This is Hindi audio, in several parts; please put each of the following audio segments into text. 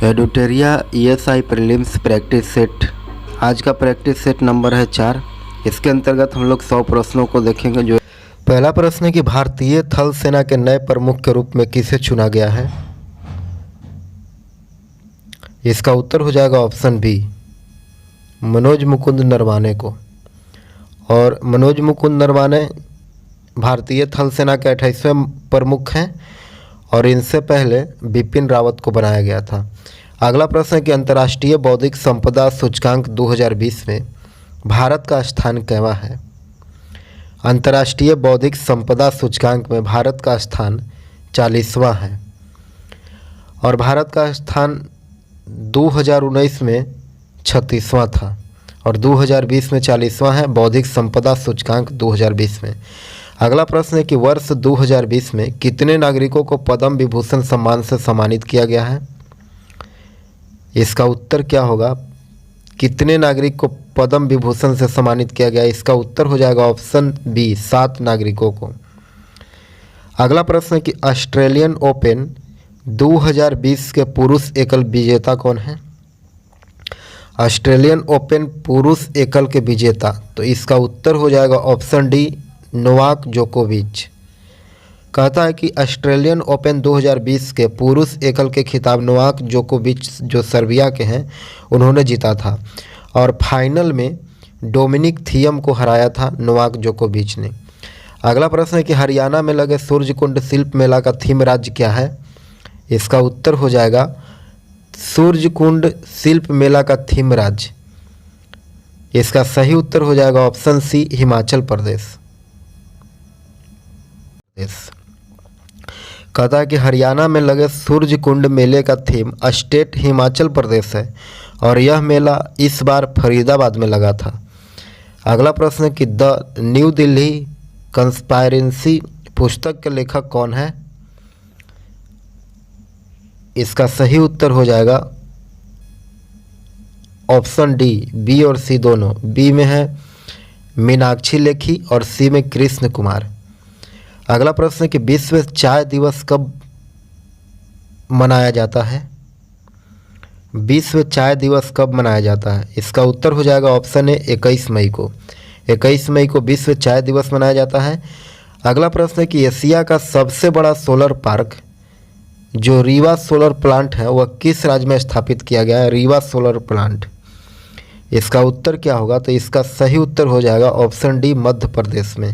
एडुटेरिया ESI प्रीलिम्स प्रैक्टिस सेट। आज का प्रैक्टिस सेट नंबर है 4। इसके अंतर्गत हम लोग 100 प्रश्नों को देखेंगे। जो पहला प्रश्न है कि भारतीय थल सेना के नए प्रमुख के रूप में किसे चुना गया है। इसका उत्तर हो जाएगा ऑप्शन बी, मनोज मुकुंद नरवाने को। और मनोज मुकुंद नरवाने भारतीय थल सेना के 28वें प्रमुख हैं और इनसे पहले बिपिन रावत को बनाया गया था। अगला प्रश्न है कि अंतर्राष्ट्रीय बौद्धिक संपदा सूचकांक 2020 में भारत का स्थान कैवा है। अंतर्राष्ट्रीय बौद्धिक संपदा सूचकांक में भारत का स्थान 40वां है और भारत का स्थान 2019 में 36वां था और 2020 में 40वां है बौद्धिक संपदा सूचकांक 2020 में। अगला प्रश्न है कि वर्ष 2020 में कितने नागरिकों को पद्म विभूषण सम्मान से सम्मानित किया गया है। इसका उत्तर क्या होगा, कितने नागरिक को पद्म विभूषण से सम्मानित किया गया। इसका उत्तर हो जाएगा ऑप्शन बी, 7 नागरिकों को। अगला प्रश्न है कि ऑस्ट्रेलियन ओपन 2020 के पुरुष एकल विजेता कौन है। ऑस्ट्रेलियन ओपन पुरुष एकल के विजेता, तो इसका उत्तर हो जाएगा ऑप्शन डी, नोवाक जोकोविच। कहता है कि ऑस्ट्रेलियन ओपन 2020 के पुरुष एकल के खिताब नोवाक जोकोविच जो सर्बिया के हैं उन्होंने जीता था और फाइनल में डोमिनिक थियम को हराया था नोवाक जोकोविच ने। अगला प्रश्न है कि हरियाणा में लगे सूर्यकुंड शिल्प मेला का थीम राज्य क्या है। इसका उत्तर हो जाएगा सूर्यकुंड शिल्प मेला का थीम राज्य। इसका सही उत्तर हो जाएगा ऑप्शन सी, हिमाचल प्रदेश। कहता है कि हरियाणा में लगे सूर्यकुंड मेले का थीम स्टेट हिमाचल प्रदेश है और यह मेला इस बार फरीदाबाद में लगा था। अगला प्रश्न है कि द न्यू दिल्ली कंस्पायरेंसी पुस्तक के लेखक कौन है। इसका सही उत्तर हो जाएगा ऑप्शन डी, बी और सी दोनों। बी में है मीनाक्षी लेखी और सी में कृष्ण कुमार। अगला प्रश्न है कि विश्व चाय दिवस कब मनाया जाता है। विश्व चाय दिवस कब मनाया जाता है। इसका उत्तर हो जाएगा ऑप्शन ए, 21 मई को। 21 मई को विश्व चाय दिवस मनाया जाता है। अगला प्रश्न है कि एशिया का सबसे बड़ा सोलर पार्क जो रीवा सोलर प्लांट है वह किस राज्य में स्थापित किया गया है। रीवा सोलर प्लांट, इसका उत्तर क्या होगा, तो इसका सही उत्तर हो जाएगा ऑप्शन डी, मध्य प्रदेश में।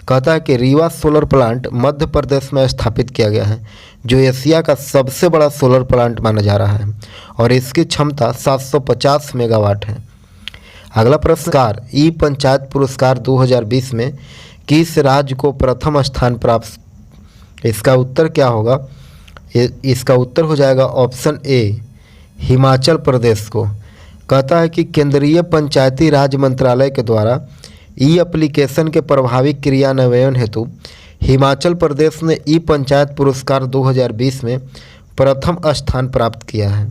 कहता है कि रीवा सोलर प्लांट मध्य प्रदेश में स्थापित किया गया है जो एशिया का सबसे बड़ा सोलर प्लांट माना जा रहा है और इसकी क्षमता 750 मेगावाट है। अगला प्रश्न, ई पंचायत पुरस्कार 2020 में किस राज्य को प्रथम स्थान प्राप्त। इसका उत्तर क्या होगा, इसका उत्तर हो जाएगा ऑप्शन ए, हिमाचल प्रदेश को। कहता है कि केंद्रीय पंचायती राज मंत्रालय के द्वारा ई एप्लीकेशन के प्रभावी क्रियान्वयन हेतु हिमाचल प्रदेश ने ई पंचायत पुरस्कार 2020 में प्रथम स्थान प्राप्त किया है।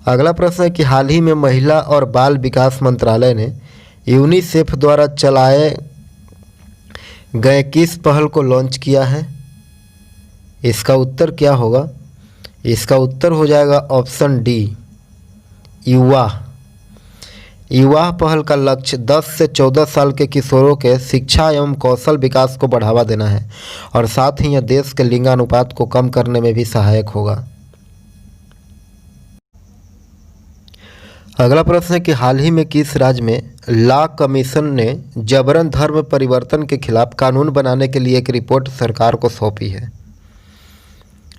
अगला प्रश्न है कि हाल ही में महिला और बाल विकास मंत्रालय ने यूनिसेफ द्वारा चलाए गए किस पहल को लॉन्च किया है। इसका उत्तर क्या होगा, इसका उत्तर हो जाएगा ऑप्शन डी, युवा पहल का लक्ष्य 10 से 14 साल के किशोरों के शिक्षा एवं कौशल विकास को बढ़ावा देना है और साथ ही यह देश के लिंगानुपात को कम करने में भी सहायक होगा। अगला प्रश्न है कि हाल ही में किस राज्य में लॉ कमीशन ने जबरन धर्म परिवर्तन के खिलाफ कानून बनाने के लिए एक रिपोर्ट सरकार को सौंपी है।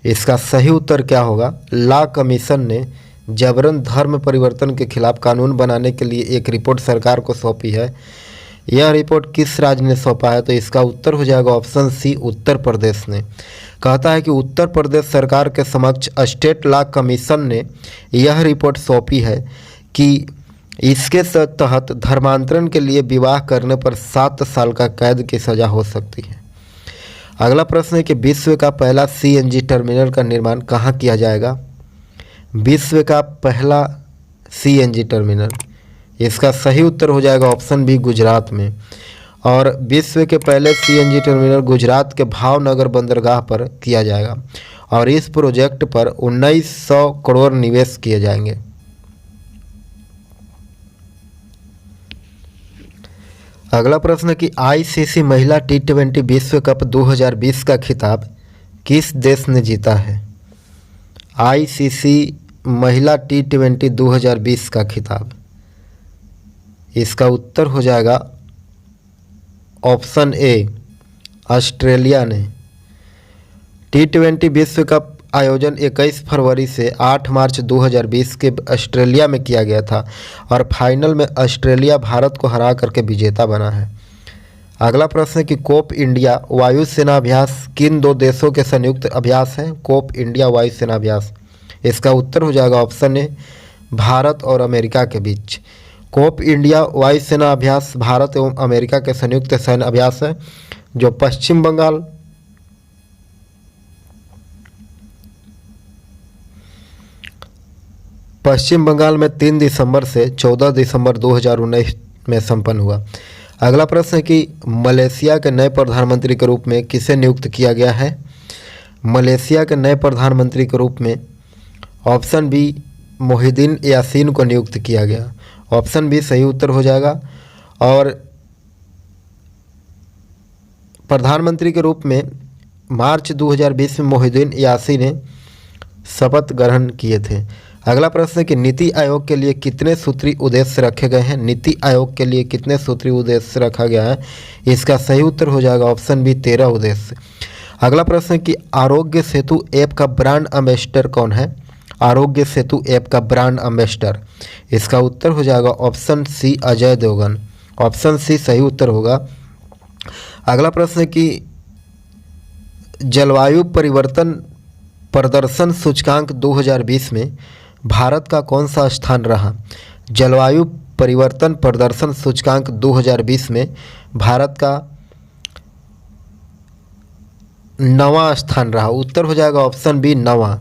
इसका सही उत्तर क्या होगा, लॉ कमीशन ने जबरन धर्म परिवर्तन के खिलाफ कानून बनाने के लिए एक रिपोर्ट सरकार को सौंपी है। यह रिपोर्ट किस राज्य ने सौंपा है, तो इसका उत्तर हो जाएगा ऑप्शन सी, उत्तर प्रदेश ने। कहता है कि उत्तर प्रदेश सरकार के समक्ष स्टेट लॉ कमीशन ने यह रिपोर्ट सौंपी है कि इसके तहत धर्मांतरण के लिए विवाह करने पर 7 साल का कैद की सज़ा हो सकती है। अगला प्रश्न है कि विश्व का पहला CNG टर्मिनल का निर्माण कहाँ किया जाएगा। विश्व का पहला CNG टर्मिनल, इसका सही उत्तर हो जाएगा ऑप्शन बी, गुजरात में। और विश्व के पहले CNG टर्मिनल गुजरात के भावनगर बंदरगाह पर किया जाएगा और इस प्रोजेक्ट पर 1900 करोड़ निवेश किए जाएंगे। अगला प्रश्न कि आईसीसी महिला टी20 विश्व कप 2020 का खिताब किस देश ने जीता है? आईसीसी महिला टी20 2020 का खिताब, इसका उत्तर हो जाएगा ऑप्शन ए, ऑस्ट्रेलिया ने। टी20 विश्व कप आयोजन 21 फरवरी से 8 मार्च 2020 के ऑस्ट्रेलिया में किया गया था और फाइनल में ऑस्ट्रेलिया भारत को हरा करके विजेता बना है। अगला प्रश्न है कि कोप इंडिया वायुसेना अभ्यास किन दो देशों के संयुक्त अभ्यास हैं? कोप इंडिया वायुसेना अभ्यास, इसका उत्तर हो जाएगा ऑप्शन ए, भारत और अमेरिका के बीच। कोप इंडिया वायुसेना अभ्यास भारत एवं अमेरिका के संयुक्त सैन्य अभ्यास है जो पश्चिम बंगाल में 3 दिसंबर से 14 दिसंबर 2019 में संपन्न हुआ। अगला प्रश्न है कि मलेशिया के नए प्रधानमंत्री के रूप में किसे नियुक्त किया गया है? मलेशिया के नए प्रधानमंत्री के रूप में ऑप्शन बी, मोहिदीन यासीन को नियुक्त किया गया। ऑप्शन बी सही उत्तर हो जाएगा। और प्रधानमंत्री के रूप में मार्च 2020 में मोहिदीन यासीन ने शपथ ग्रहण किए थे। अगला प्रश्न है कि नीति आयोग के लिए कितने सूत्री उद्देश्य रखे गए हैं? नीति आयोग के लिए कितने सूत्री उद्देश्य रखा गया है? इसका सही उत्तर हो जाएगा ऑप्शन बी, 13 उद्देश्य। अगला प्रश्न है कि आरोग्य सेतु ऐप का ब्रांड एम्बेसडर कौन है? आरोग्य सेतु ऐप का ब्रांड एम्बेसडर, इसका उत्तर हो जाएगा option C, Ajay Devgn. Option C सही उत्तर होगा। अगला प्रश्न है कि जलवायु परिवर्तन प्रदर्शन सूचकांक 2020 में भारत का कौन सा स्थान रहा? जलवायु परिवर्तन प्रदर्शन सूचकांक 2020 में भारत का 9वां स्थान रहा। उत्तर हो जाएगा ऑप्शन बी, 9वां।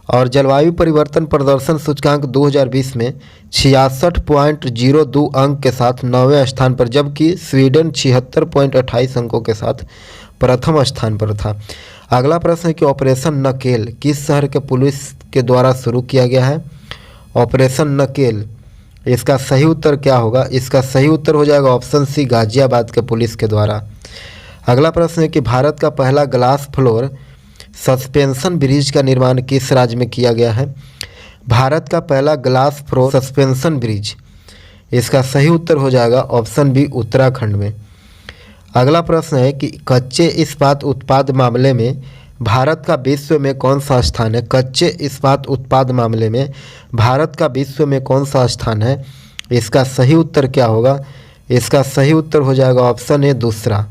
और जलवायु परिवर्तन प्रदर्शन सूचकांक 2020 में 66.02 अंक के साथ 9वें स्थान पर, जबकि स्वीडन 76.28 अंकों के साथ प्रथम स्थान पर था। अगला प्रश्न है कि ऑपरेशन नकेल किस शहर के पुलिस के द्वारा शुरू किया गया है? ऑपरेशन नकेल, इसका सही उत्तर क्या होगा? इसका सही उत्तर हो जाएगा ऑप्शन सी, गाजियाबाद के पुलिस के द्वारा। अगला प्रश्न है कि भारत का पहला ग्लास फ्लोर सस्पेंशन ब्रिज का निर्माण किस राज्य में किया गया है? भारत का पहला ग्लास फ्लोर सस्पेंशन ब्रिज, इसका सही उत्तर हो जाएगा ऑप्शन बी, उत्तराखंड में। अगला प्रश्न है कि कच्चे इस्पात उत्पाद मामले में भारत का विश्व में कौन सा स्थान है? कच्चे इस्पात उत्पाद मामले में भारत का विश्व में कौन सा स्थान है? इसका सही उत्तर क्या होगा? इसका सही उत्तर हो जाएगा ऑप्शन ए, दूसरा।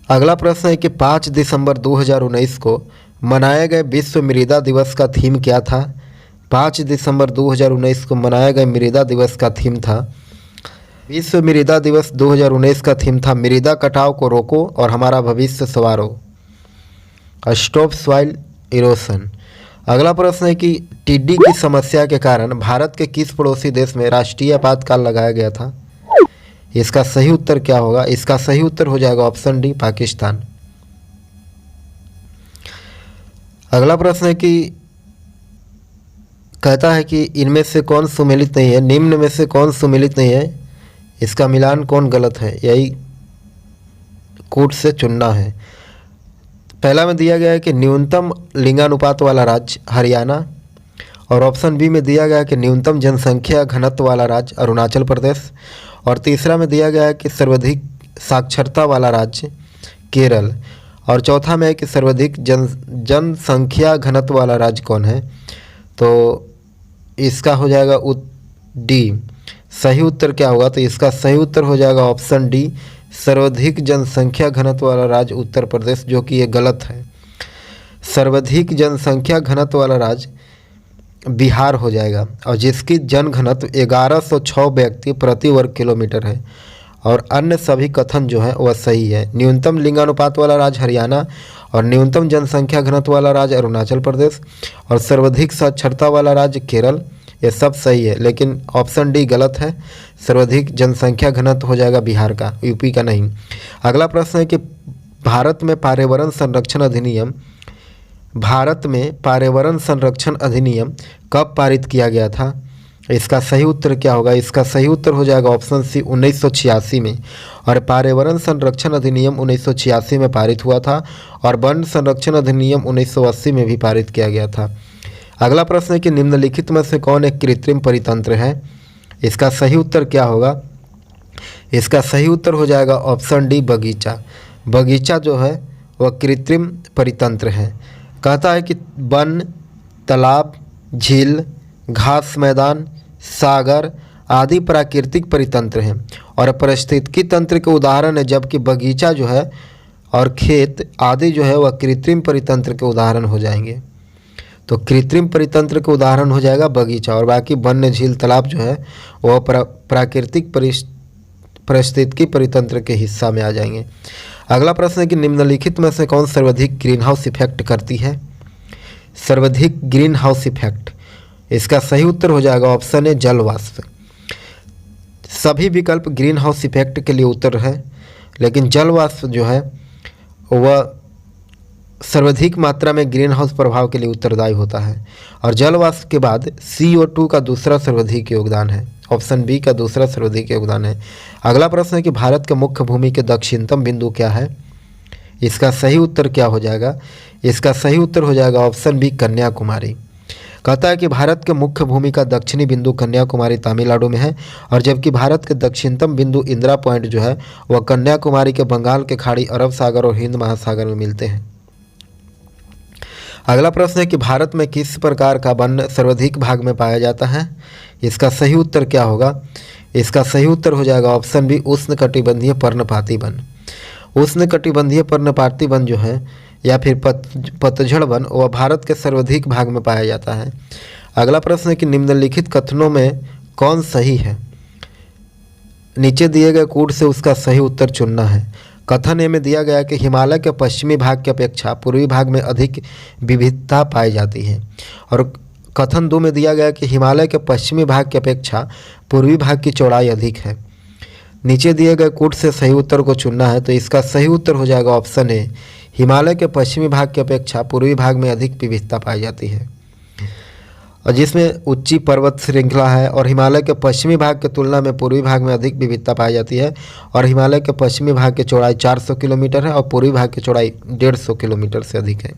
अगला प्रश्न है कि 5 दिसंबर 2019 को मनाए गए विश्व मृदा दिवस का थीम क्या था? 5 दिसंबर 2019 को मनाया गए मृदा दिवस का थीम था, विश्व मृदा दिवस 2019 का थीम था मृदा कटाव को रोको और हमारा भविष्य संवारो, स्टॉप सॉइल इरोशन। अगला प्रश्न है कि टिड्डी की समस्या के कारण भारत के किस पड़ोसी देश में राष्ट्रीय आपातकाल लगाया गया था? इसका सही उत्तर क्या होगा? इसका सही उत्तर हो जाएगा ऑप्शन डी, पाकिस्तान। अगला प्रश्न है कि कहता है कि इनमें से कौन सुमेलित नहीं है? निम्न में से कौन सुमेलित नहीं है? इसका मिलान कौन गलत है? यही कूट से चुनना है। पहला में दिया गया है कि न्यूनतम लिंगानुपात वाला राज्य हरियाणा, और ऑप्शन बी में दिया गया है कि न्यूनतम जनसंख्या घनत्व वाला राज्य अरुणाचल प्रदेश, और तीसरा में दिया गया है कि सर्वाधिक साक्षरता वाला राज्य केरल, और चौथा में है कि सर्वाधिक जनसंख्या घनत्व वाला राज्य कौन है? तो इसका हो जाएगा डी। सही उत्तर क्या होगा? तो इसका सही उत्तर हो जाएगा ऑप्शन डी, सर्वाधिक जनसंख्या घनत्व वाला राज्य उत्तर प्रदेश, जो कि ये गलत है। सर्वाधिक जनसंख्या घनत्व वाला राज्य बिहार हो जाएगा, और जिसकी जन घनत्व 1106 व्यक्ति प्रति वर्ग किलोमीटर है, और अन्य सभी कथन जो है वह सही है। न्यूनतम लिंगानुपात वाला राज्य हरियाणा, और न्यूनतम जनसंख्या घनत्व वाला राज्य अरुणाचल प्रदेश, और सर्वाधिक साक्षरता वाला राज्य केरल, ये सब सही है, लेकिन ऑप्शन डी गलत है। सर्वाधिक जनसंख्या घनत्व हो जाएगा बिहार का, यूपी का नहीं। अगला प्रश्न है कि भारत में पर्यावरण संरक्षण अधिनियम भारत में पर्यावरण संरक्षण अधिनियम कब पारित किया गया था? इसका सही उत्तर क्या होगा? इसका सही उत्तर हो जाएगा ऑप्शन सी 1986 में। और पर्यावरण संरक्षण अधिनियम 1986 में पारित हुआ था और वन संरक्षण अधिनियम 1980 में भी पारित किया गया था। अगला प्रश्न है कि निम्नलिखित में से कौन एक कृत्रिम परितंत्र है? इसका सही उत्तर क्या होगा? इसका सही उत्तर हो जाएगा ऑप्शन डी बगीचा। बगीचा जो है वह कृत्रिम परितंत्र है। कहता है कि वन, तालाब, झील, घास मैदान, सागर आदि प्राकृतिक परितंत्र हैं और पारिस्थितिकी तंत्र के उदाहरण है, जबकि बगीचा जो है और खेत आदि जो है वह कृत्रिम परितंत्र के उदाहरण हो जाएंगे। तो कृत्रिम परितंत्र के उदाहरण हो जाएगा बगीचा और बाकी वन्य, झील, तालाब जो है वह प्राकृतिक पारिस्थितिकी परितंत्र के हिस्सा में आ जाएंगे। अगला प्रश्न है कि निम्नलिखित में से कौन सर्वाधिक ग्रीन हाउस इफेक्ट करती है? सर्वाधिक ग्रीन हाउस इफेक्ट, इसका सही उत्तर हो जाएगा ऑप्शन ए जल वाष्प। सभी विकल्प ग्रीन हाउस इफेक्ट के लिए उत्तर है, लेकिन जल वाष्प जो है वह सर्वाधिक मात्रा में ग्रीन हाउस प्रभाव के लिए उत्तरदायी होता है। और जल वाष्प के बाद CO2 का दूसरा सर्वाधिक योगदान है। ऑप्शन बी का दूसरा सर्वाधिक योगदान है। अगला प्रश्न है कि भारत के मुख्य भूमि के दक्षिणतम बिंदु क्या है? इसका सही उत्तर क्या हो जाएगा? इसका सही उत्तर हो जाएगा ऑप्शन बी कन्याकुमारी। कहता है कि भारत के मुख्य भूमि का दक्षिणी बिंदु कन्याकुमारी तमिलनाडु में है और जबकि भारत के दक्षिणतम बिंदु इंदिरा पॉइंट जो है वह कन्याकुमारी के बंगाल के खाड़ी, अरब सागर और हिंद महासागर में मिलते हैं। अगला प्रश्न है कि भारत में किस प्रकार का वन सर्वाधिक भाग में पाया जाता है? इसका सही उत्तर क्या होगा? इसका सही उत्तर हो जाएगा ऑप्शन बी उष्णकटिबंधीय पर्णपाती वन। उष्णकटिबंधीय पर्णपाती वन जो है या फिर पतझड़ वन वह भारत के सर्वाधिक भाग में पाया जाता है। अगला प्रश्न है कि निम्नलिखित कथनों में कौन सही है? नीचे दिए गए कूट से उसका सही उत्तर चुनना है। कथन ए में दिया गया कि हिमालय के पश्चिमी भाग की अपेक्षा पूर्वी भाग में अधिक विविधता पाई जाती है और कथन 2 में दिया गया कि हिमालय के पश्चिमी भाग की अपेक्षा पूर्वी भाग की चौड़ाई अधिक है। नीचे दिए गए कूट से सही उत्तर को चुनना है, तो इसका सही उत्तर हो जाएगा ऑप्शन ए हिमालय के पश्चिमी भाग की अपेक्षा पूर्वी भाग में अधिक विविधता पाई जाती है, और जिसमें ऊंची पर्वत श्रृंखला है और हिमालय के पश्चिमी भाग की तुलना में पूर्वी भाग में अधिक विविधता पाई जाती है और हिमालय के पश्चिमी भाग की चौड़ाई 400 किलोमीटर है और पूर्वी भाग की चौड़ाई 150 किलोमीटर से अधिक है।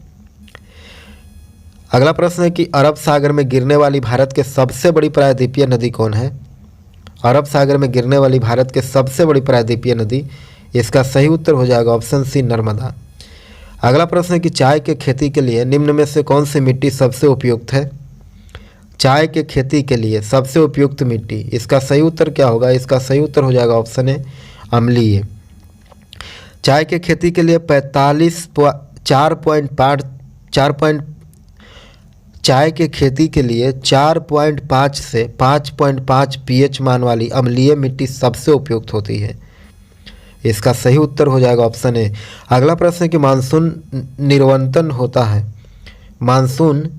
अगला प्रश्न है कि अरब सागर में गिरने वाली भारत के सबसे बड़ी प्रायद्वीपीय नदी कौन है? अरब सागर में गिरने वाली भारत के सबसे बड़ी प्रायद्वीपीय नदी, इसका सही उत्तर हो जाएगा ऑप्शन सी नर्मदा। अगला प्रश्न है कि चाय के खेती के लिए निम्न में से कौन सी मिट्टी सबसे उपयुक्त है? चाय के खेती के लिए सबसे उपयुक्त मिट्टी, इसका सही उत्तर क्या होगा? इसका सही उत्तर हो जाएगा ऑप्शन ए अम्लीय। चाय के खेती के लिए 4.5 से 5.5 pH मान वाली अम्लीय मिट्टी सबसे उपयुक्त होती है। इसका सही उत्तर हो जाएगा ऑप्शन ए। अगला प्रश्न है कि मानसून निवर्तन होता है। मानसून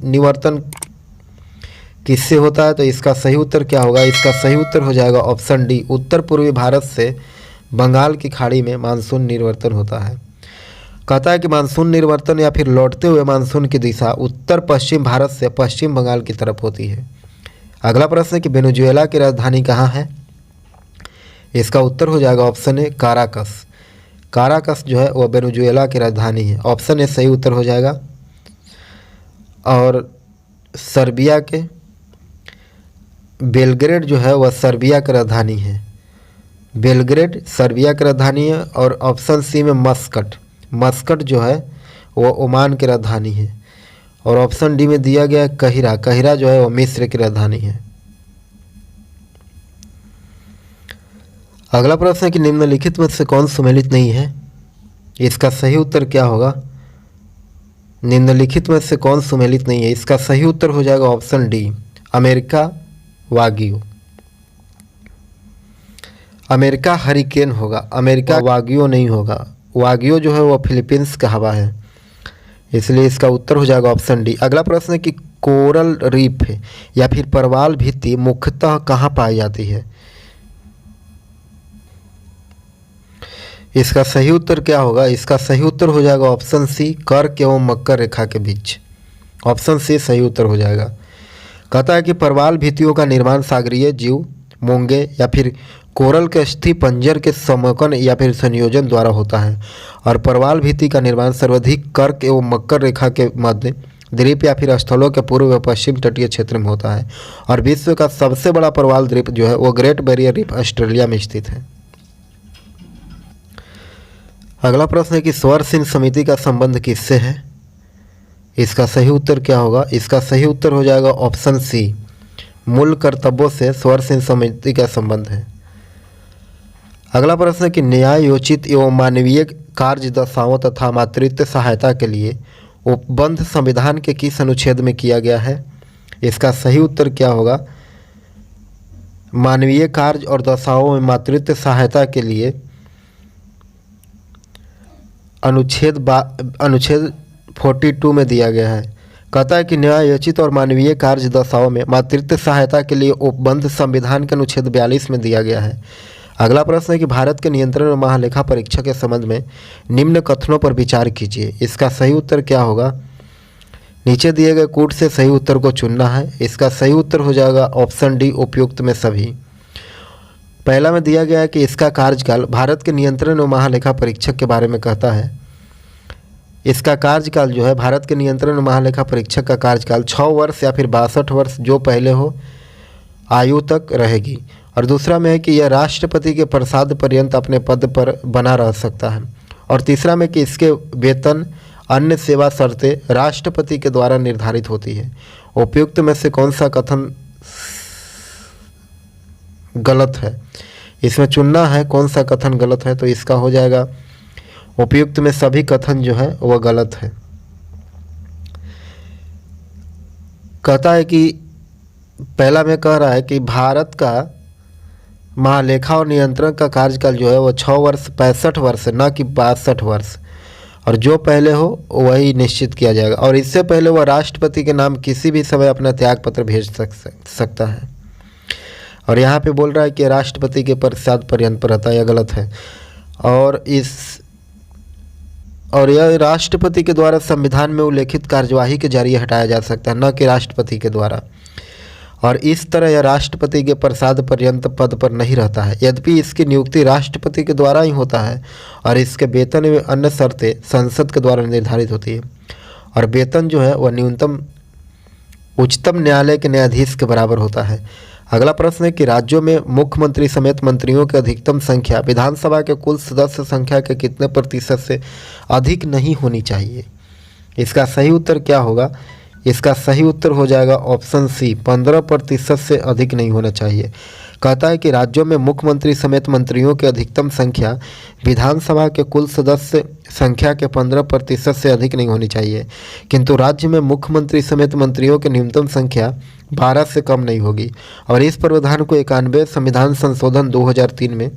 निवर्तन किससे होता है? तो इसका सही उत्तर क्या होगा? इसका सही उत्तर हो जाएगा ऑप्शन डी उत्तर पूर्वी भारत से बंगाल की खाड़ी में मानसून निवर्तन होता है। कहता है कि मानसून निवर्तन या फिर लौटते हुए मानसून की दिशा उत्तर पश्चिम भारत से पश्चिम बंगाल की तरफ होती है। अगला प्रश्न है कि वेनेजुएला की राजधानी कहाँ है? इसका उत्तर हो जाएगा ऑप्शन ए काराकस। काराकस जो है वह वेनेजुएला की राजधानी है। ऑप्शन ए सही उत्तर हो जाएगा। और सर्बिया के बेलग्रेड जो है वह सर्बिया की राजधानी है। बेलग्रेड सर्बिया की राजधानी है। और ऑप्शन सी में मस्कट जो है वह ओमान की राजधानी है। और ऑप्शन डी में दिया गया कहिरा जो है वह मिस्र की राजधानी है। अगला प्रश्न है कि निम्नलिखित में से कौन सुमेलित नहीं है? इसका सही उत्तर क्या होगा? निम्नलिखित में से कौन सुमेलित नहीं है? इसका सही उत्तर हो जाएगा option D America wagyu. America hurricane होगा, अमेरिका वाग्यू नहीं होगा। वाग्यू जो है वह फिलीपींस का हवा है, इसलिए इसका उत्तर हो जाएगा ऑप्शन डी। अगला प्रश्न है कि कोरल रीफ या फिर परवाल भित्ति मुख्यतः कहाँ पाई जाती है? इसका सही उत्तर क्या होगा? इसका सही उत्तर हो जाएगा ऑप्शन सी, कर्क एवं मकर रेखा के बीच। ऑप्शन सी सही उत्तर हो जाएगा। कहता है कि परवाल भित्तियों का निर्माण सागरीय जीव, मूंगे या फिर कोरल के अस्थि पंजर के समकन या फिर संयोजन द्वारा होता है। और परवाल भित्ति का निर्माण सर्वाधिक कर्क एवं मकर रेखा के मध्य द्वीप या फिर स्थलों के पूर्व व पश्चिम तटीय क्षेत्र में होता है। और विश्व का सबसे बड़ा परवाल द्वीप जो है वो ग्रेट बैरियर रीफ ऑस्ट्रेलिया में स्थित है। अगला प्रश्न है कि स्वर सिंह समिति का संबंध किससे है? इसका सही उत्तर क्या होगा? इसका सही उत्तर हो जाएगा ऑप्शन सी, मूल कर्तव्यों से स्वर सिंह समिति का संबंध है। अगला प्रश्न है कि न्यायोचित एवं मानवीय कार्य दशाओं तथा मातृत्व सहायता के लिए उपबंध संविधान के किस अनुच्छेद में किया गया है? इसका सही उत्तर क्या होगा? मानवीय कार्य और दशाओं में मातृत्व सहायता के लिए अनुच्छेद 42 में दिया गया है। कहता है कि न्यायोचित और मानवीय कार्य दशाओं में मातृत्व सहायता के लिए उपबंध संविधान के अनुच्छेद 42 में दिया गया है। अगला प्रश्न है कि भारत के नियंत्रण और महालेखा परीक्षा के संबंध में निम्न कथनों पर विचार कीजिए। इसका सही उत्तर क्या होगा? नीचे दिए गए कूट से सही उत्तर को चुनना है। इसका सही उत्तर हो जाएगा ऑप्शन डी, उपयुक्त में सभी। पहला में दिया गया है कि इसका कार्यकाल भारत के नियंत्रण और महालेखा परीक्षक के बारे में कहता है। इसका कार्यकाल जो है भारत के नियंत्रण और महालेखा परीक्षक का कार्यकाल 6 वर्ष या फिर 62 वर्ष जो पहले हो आयु तक रहेगी। और दूसरा में है कि यह राष्ट्रपति के प्रसाद पर्यंत अपने पद पर बना रह सकता है। और तीसरा में कि इसके वेतन अन्य सेवा शर्तें राष्ट्रपति के द्वारा निर्धारित होती है। उपयुक्त में से कौन सा कथन गलत है? इसमें चुनना है कौन सा कथन गलत है। तो इसका हो जाएगा उपयुक्त में सभी कथन जो है वह गलत है। कहता है कि पहला में कह रहा है कि भारत का महालेखा और नियंत्रण का कार्यकाल जो है वो 6 वर्ष 65 वर्ष न कि 62 वर्ष, और जो पहले हो वही निश्चित किया जाएगा। और इससे पहले वह राष्ट्रपति के नाम किसी भी समय अपना त्याग पत्र भेज सकता है। और यहाँ पे बोल रहा है कि राष्ट्रपति के प्रसाद पर्यंत पर रहता है, यह गलत है। और यह राष्ट्रपति के द्वारा संविधान में उल्लेखित कार्यवाही के जरिए हटाया जा सकता है, न कि राष्ट्रपति के द्वारा। और इस तरह यह राष्ट्रपति के प्रसाद पर्यंत पद पर नहीं रहता है। यद्यपि इसकी नियुक्ति राष्ट्रपति के द्वारा ही होता है और इसके वेतन में अन्य शर्तें संसद के द्वारा निर्धारित होती है। और वेतन जो है वह न्यूनतम उच्चतम न्यायालय के न्यायाधीश के बराबर होता है। अगला प्रश्न है कि राज्यों में मुख्यमंत्री समेत मंत्रियों की अधिकतम संख्या विधानसभा के कुल सदस्य संख्या के कितने प्रतिशत से अधिक नहीं होनी चाहिए? इसका सही उत्तर क्या होगा? इसका सही उत्तर हो जाएगा ऑप्शन सी, 15% से अधिक नहीं होना चाहिए। कहता है कि राज्यों में मुख्यमंत्री समेत मंत्रियों की अधिकतम संख्या विधानसभा के कुल सदस्य संख्या के 15% से अधिक नहीं होनी चाहिए, किंतु राज्य में मुख्यमंत्री समेत मंत्रियों की न्यूनतम संख्या 12 से कम नहीं होगी। और इस प्रावधान को 91 संविधान संशोधन 2003 में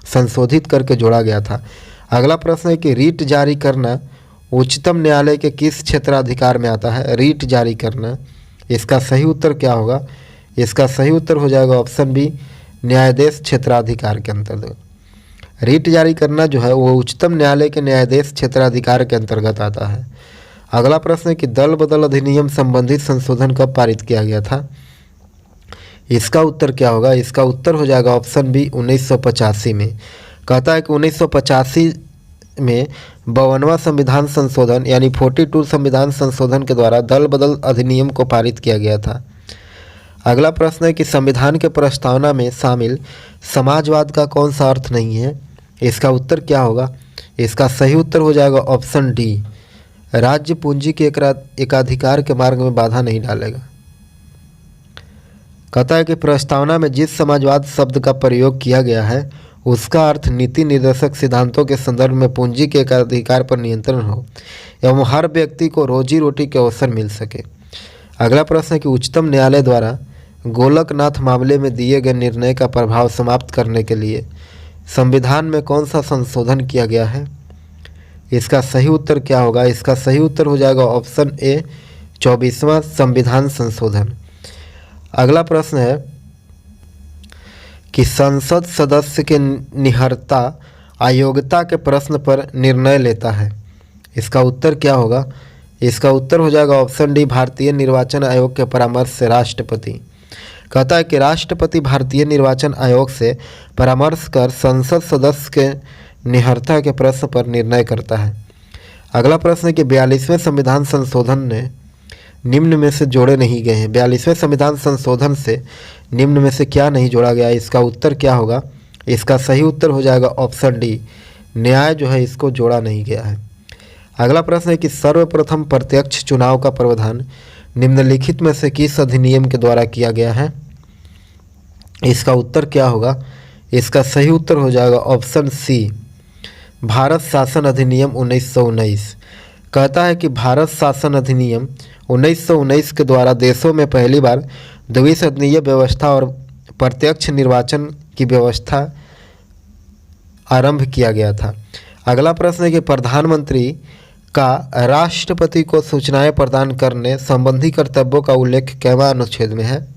संशोधित करके जोड़ा गया था। अगला प्रश्न है कि रीट जारी करना उच्चतम न्यायालय के किस क्षेत्राधिकार में आता है? रीट जारी करना, इसका सही उत्तर क्या होगा? इसका सही उत्तर हो जाएगा ऑप्शन बी, न्यायाधीश क्षेत्राधिकार के अंतर्गत। रीट जारी करना जो है वो उच्चतम न्यायालय के न्यायाधीश क्षेत्राधिकार के अंतर्गत आता है। अगला प्रश्न है कि दल बदल अधिनियम संबंधित संशोधन कब पारित किया गया था? इसका उत्तर क्या होगा? इसका उत्तर हो जाएगा ऑप्शन बी, 1985 में। कहता है कि 1985 में 52वां संविधान संशोधन यानी 42 संविधान संशोधन के द्वारा दल बदल अधिनियम को पारित किया गया था। अगला प्रश्न है कि संविधान के प्रस्तावना में शामिल समाजवाद का कौन सा अर्थ नहीं है? इसका उत्तर क्या होगा? इसका सही उत्तर हो जाएगा ऑप्शन डी, राज्य पूंजी के एकाधिकार के मार्ग में बाधा नहीं डालेगा। कहता है कि प्रस्तावना में जिस समाजवाद शब्द का प्रयोग किया गया है उसका अर्थ नीति निर्देशक सिद्धांतों के संदर्भ में पूंजी के एकाधिकार पर नियंत्रण हो एवं हर व्यक्ति को रोजी रोटी के अवसर मिल सके। अगला प्रश्न है कि उच्चतम न्यायालय द्वारा गोलकनाथ मामले में दिए गए निर्णय का प्रभाव समाप्त करने के लिए संविधान में कौन सा संशोधन किया गया है? इसका सही उत्तर क्या होगा? इसका सही उत्तर हो जाएगा ऑप्शन ए, 24वां संविधान संशोधन। अगला प्रश्न है कि संसद सदस्य के निहरता अयोग्यता के प्रश्न पर निर्णय लेता है? इसका उत्तर क्या होगा? इसका उत्तर हो जाएगा ऑप्शन डी, भारतीय निर्वाचन आयोग के परामर्श से राष्ट्रपति। कहता है कि राष्ट्रपति भारतीय निर्वाचन आयोग से परामर्श कर संसद सदस्य के निहरता के प्रश्न पर निर्णय करता है। अगला प्रश्न है कि 42वें संविधान संशोधन ने निम्न में से जोड़े नहीं गए हैं। 42वें संविधान संशोधन से निम्न में से क्या नहीं जोड़ा गया? इसका उत्तर क्या होगा? इसका सही उत्तर हो जाएगा ऑप्शन डी, न्याय जो है इसको जोड़ा नहीं गया है। अगला प्रश्न है कि सर्वप्रथम प्रत्यक्ष चुनाव का प्रावधान निम्नलिखित में से किस अधिनियम के द्वारा किया गया है? इसका उत्तर क्या होगा? इसका सही उत्तर हो जाएगा ऑप्शन सी, भारत शासन अधिनियम 1919। कहता है कि भारत शासन अधिनियम 1919 के द्वारा देशों में पहली बार द्विसदनीय व्यवस्था और प्रत्यक्ष निर्वाचन की व्यवस्था आरंभ किया गया था। अगला प्रश्न है कि प्रधानमंत्री का राष्ट्रपति को सूचनाएं प्रदान करने संबंधी कर्तव्यों का उल्लेख केवल अनुच्छेद में है?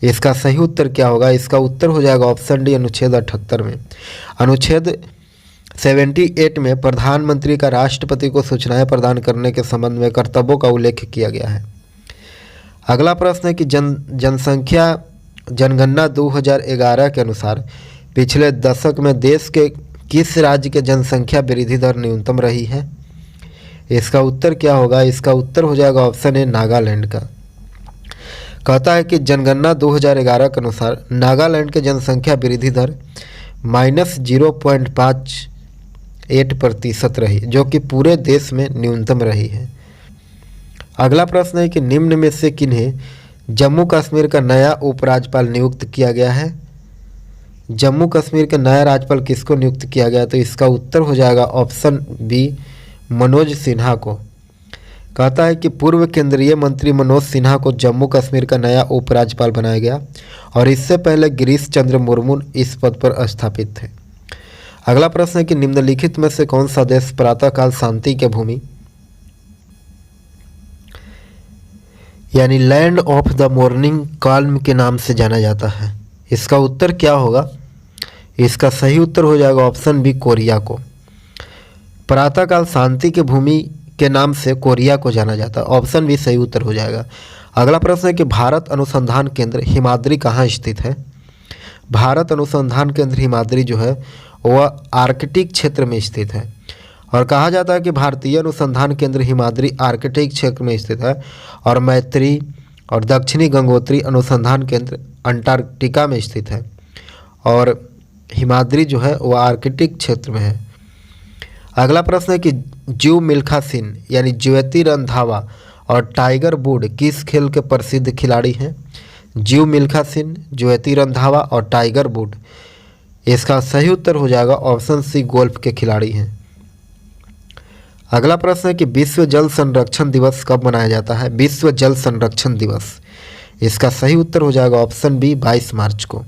इसका सही उत्तर क्या होगा? इसका उत्तर हो जाएगा ऑप्शन डी, अनुच्छेद 78 में। अनुच्छेद 78 में प्रधानमंत्री का राष्ट्रपति को सूचनाएं प्रदान करने के संबंध में कर्तव्यों का उल्लेख किया गया है। अगला प्रश्न है कि जनगणना 2011 के अनुसार पिछले दशक में देश के किस राज्य के जनसंख्या वृद्धि दर न्यूनतम रही है? इसका उत्तर क्या होगा? इसका उत्तर हो जाएगा ऑप्शन ए, नागालैंड का। कहता है कि जनगणना 2011 के अनुसार नागालैंड के जनसंख्या वृद्धि दर -0.58% रही, जो कि पूरे देश में न्यूनतम रही है। अगला प्रश्न है कि निम्न में से किन्हें जम्मू कश्मीर का नया उपराज्यपाल नियुक्त किया गया है? जम्मू कश्मीर के नया राज्यपाल किसको नियुक्त किया गया? तो इसका उत्तर हो जाएगा ऑप्शन बी, मनोज सिन्हा को। कहता है कि पूर्व केंद्रीय मंत्री मनोज सिन्हा को जम्मू कश्मीर का नया उपराज्यपाल बनाया गया और इससे पहले गिरीश चंद्र मुर्मू इस पद पर स्थापित थे। अगला प्रश्न है कि निम्नलिखित में से कौन सा देश प्रातःकाल शांति के भूमि यानी land of the morning calm के नाम से जाना जाता है? इसका उत्तर क्या होगा? इसका सही उत्तर हो जाएगा ऑप्शन बी, कोरिया को। प्रातःकाल शांति के भूमि के नाम से कोरिया को जाना जाता है। ऑप्शन बी सही उत्तर हो जाएगा। अगला प्रश्न है कि भारत अनुसंधान केंद्र हिमाद्री कहाँ स्थित है? भारत अनुसंधान केंद्र हिमाद्री जो है वह आर्कटिक क्षेत्र में स्थित है और कहा जाता है कि भारतीय अनुसंधान केंद्र हिमाद्री आर्कटिक क्षेत्र में स्थित है और मैत्री और दक्षिणी गंगोत्री अनुसंधान केंद्र अंटार्कटिका में स्थित है और हिमाद्री जो है वह आर्कटिक क्षेत्र में है। अगला प्रश्न है कि जीव मिल्खा सिंह यानी ज्योति रंधावा और टाइगर वुड किस खेल के प्रसिद्ध खिलाड़ी हैं? जीव मिल्खा सिंह, ज्योति रंधावा और टाइगर वुड। इसका सही उत्तर हो जाएगा ऑप्शन सी, गोल्फ के खिलाड़ी हैं। अगला प्रश्न है कि विश्व जल संरक्षण दिवस कब मनाया जाता है? विश्व जल संरक्षण दिवस, इसका सही उत्तर हो जाएगा ऑप्शन बी, 22 मार्च को।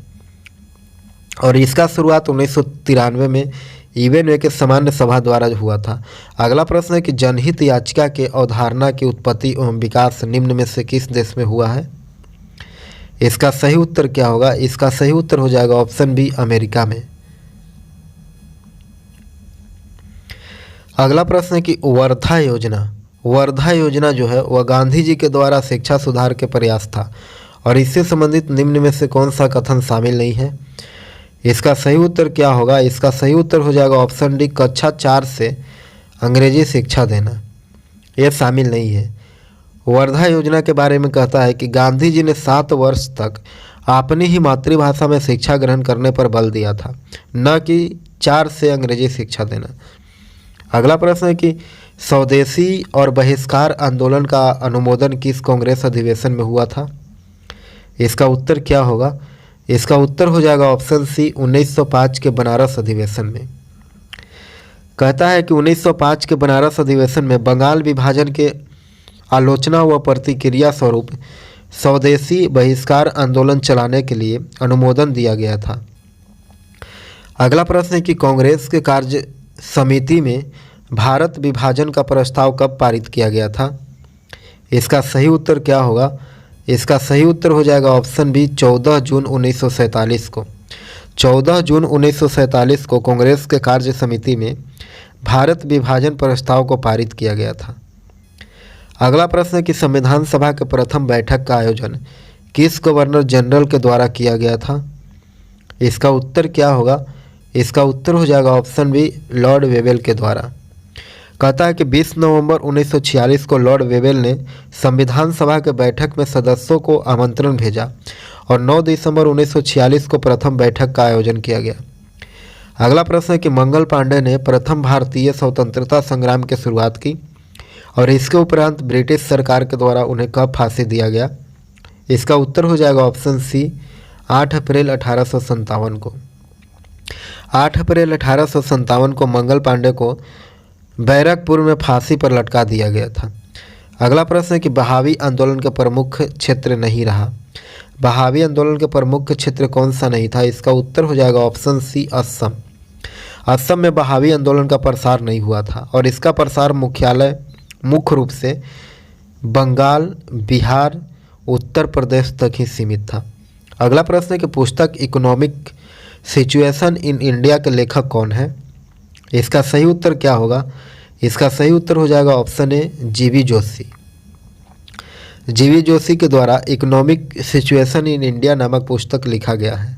और इसका शुरुआत 1993 में यूएनओ के सामान्य सभा द्वारा हुआ था। अगला प्रश्न है कि जनहित याचिका के अवधारणा की उत्पत्ति एवं विकास निम्न में से किस देश में हुआ है? इसका सही उत्तर क्या होगा? इसका सही उत्तर हो जाएगा ऑप्शन बी, अमेरिका में। अगला प्रश्न है कि वर्धा योजना जो है वह गांधी जी के द्वारा शिक्षा सुधार के प्रयास था और इससे संबंधित निम्न में से कौन सा कथन शामिल नहीं है? इसका सही उत्तर क्या होगा? इसका सही उत्तर हो जाएगा ऑप्शन डी, कक्षा 4 से अंग्रेजी शिक्षा देना, यह शामिल नहीं है। वर्धा योजना के बारे में कहता है कि गांधी जी ने 7 वर्ष तक अपनी ही मातृभाषा में शिक्षा ग्रहण करने पर बल दिया था, न कि 4 से अंग्रेजी शिक्षा देना। अगला प्रश्न है कि स्वदेशी और बहिष्कार आंदोलन का अनुमोदन किस कांग्रेस अधिवेशन में हुआ था? इसका उत्तर क्या होगा? इसका उत्तर हो जाएगा ऑप्शन सी, 1905 के बनारस अधिवेशन में। कहता है कि 1905 के बनारस अधिवेशन में बंगाल विभाजन के आलोचना व प्रतिक्रिया स्वरूप स्वदेशी बहिष्कार आंदोलन चलाने के लिए अनुमोदन दिया गया था। अगला प्रश्न है कि कांग्रेस के कार्य समिति में भारत विभाजन का प्रस्ताव कब पारित किया गया था? इसका सही उत्तर क्या होगा? इसका सही उत्तर हो जाएगा ऑप्शन बी, 14 जून 1947 को। 14 जून 1947 को कांग्रेस के कार्य समिति में भारत विभाजन प्रस्ताव को पारित किया गया था। अगला प्रश्न है कि संविधान सभा के प्रथम बैठक का आयोजन किस गवर्नर जनरल के द्वारा किया गया था? इसका उत्तर क्या होगा? इसका उत्तर हो जाएगा ऑप्शन बी, लॉर्ड वेवेल के द्वारा। कहता है कि 20 नवंबर 1946 को लॉर्ड वेवेल ने संविधान सभा के बैठक में सदस्यों को आमंत्रण भेजा और 9 दिसंबर 1946 को प्रथम बैठक का आयोजन किया गया। अगला प्रश्न है कि मंगल पांडे ने प्रथम भारतीय स्वतंत्रता संग्राम की शुरुआत की और इसके उपरांत ब्रिटिश सरकार के द्वारा उन्हें कब फांसी दिया गया? इसका उत्तर हो जाएगा ऑप्शन सी, 8 अप्रैल 1857 को। 8 अप्रैल 1857 को मंगल पांडे को बैरकपुर में फांसी पर लटका दिया गया था। अगला प्रश्न है कि बहावी आंदोलन का प्रमुख क्षेत्र नहीं रहा। बहावी आंदोलन के प्रमुख क्षेत्र कौन सा नहीं था? इसका उत्तर हो जाएगा ऑप्शन सी, असम। असम में बहावी आंदोलन का प्रसार नहीं हुआ था और इसका प्रसार मुख्य रूप से बंगाल, बिहार, उत्तर प्रदेश तक ही सीमित था। अगला प्रश्न है कि पुस्तक इकोनॉमिक सिचुएशन इन इंडिया के लेखक कौन है? इसका सही उत्तर क्या होगा? इसका सही उत्तर हो जाएगा ऑप्शन ए, जीवी जोशी। जीवी जोशी के द्वारा इकोनॉमिक सिचुएशन इन इंडिया नामक पुस्तक लिखा गया है।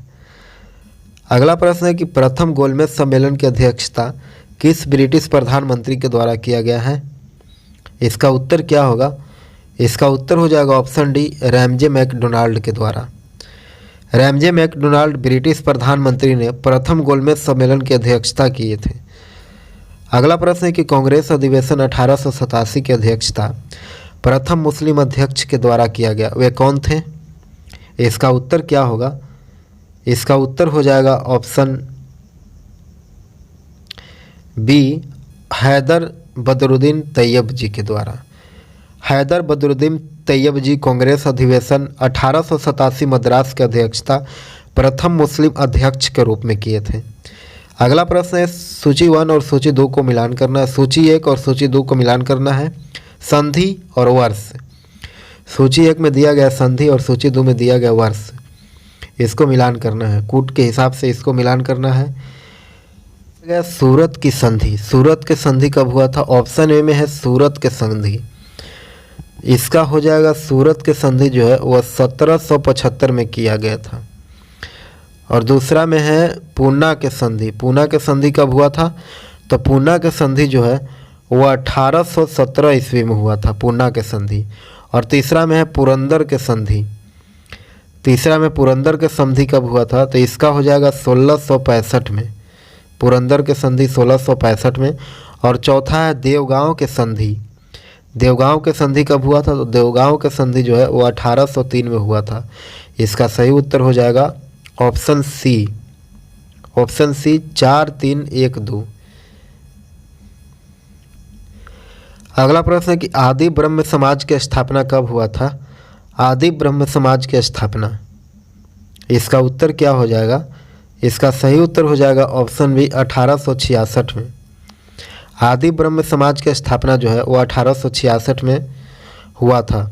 अगला प्रश्न है कि प्रथम गोलमेज सम्मेलन की अध्यक्षता किस ब्रिटिश प्रधानमंत्री के द्वारा किया गया है? इसका उत्तर क्या होगा? इसका उत्तर हो जाएगा ऑप्शन डी, रैमजे मैकडोनाल्ड के द्वारा। रैमजे मैकडोनाल्ड ब्रिटिश प्रधानमंत्री ने प्रथम गोलमेज सम्मेलन की अध्यक्षता किए थे। अगला प्रश्न है कि कांग्रेस अधिवेशन 1887 की अध्यक्षता प्रथम मुस्लिम अध्यक्ष के द्वारा किया गया, वे कौन थे? इसका उत्तर क्या होगा? इसका उत्तर हो जाएगा ऑप्शन बी, हैदर बदरुद्दीन तैयब जी के द्वारा। हैदर बदरुद्दीन तैयब जी कांग्रेस अधिवेशन 1887 मद्रास की अध्यक्षता प्रथम मुस्लिम अध्यक्ष के रूप में किए थे। अगला प्रश्न है सूची 1 और सूची 2 को मिलान करना है। सूची 1 और सूची 2 को मिलान करना है संधि और वर्ष। सूची 1 में दिया गया संधि और सूची 2 में दिया गया वर्ष, इसको मिलान करना है। कूट के हिसाब से इसको मिलान करना है। सूरत की संधि, सूरत के संधि कब हुआ था? ऑप्शन ए में है सूरत के संधि, इसका हो जाएगा सूरत के संधि जो है वह 1775 में किया गया था। और दूसरा में है पूना के संधि। पूना के संधि कब हुआ था? तो पूना के संधि जो है वह 1817 ईस्वी में हुआ था, पूना के संधि। और तीसरा में है पुरंदर के संधि। तीसरा में पुरंदर के संधि कब हुआ था? तो इसका हो जाएगा 1665 में, पुरंदर के संधि 1665 में। और चौथा है देवगांव के संधि। देवगांव के संधि कब हुआ था? तो देवगांव के संधि जो है वो 1803 में हुआ था। इसका सही उत्तर हो जाएगा ऑप्शन सी, ऑप्शन सी 4312। अगला प्रश्न है कि आदि ब्रह्म समाज की स्थापना कब हुआ था? आदि ब्रह्म समाज की स्थापना, इसका उत्तर क्या हो जाएगा? इसका सही उत्तर हो जाएगा ऑप्शन बी, 1866 में। आदि ब्रह्म समाज की स्थापना जो है वो 1866 में हुआ था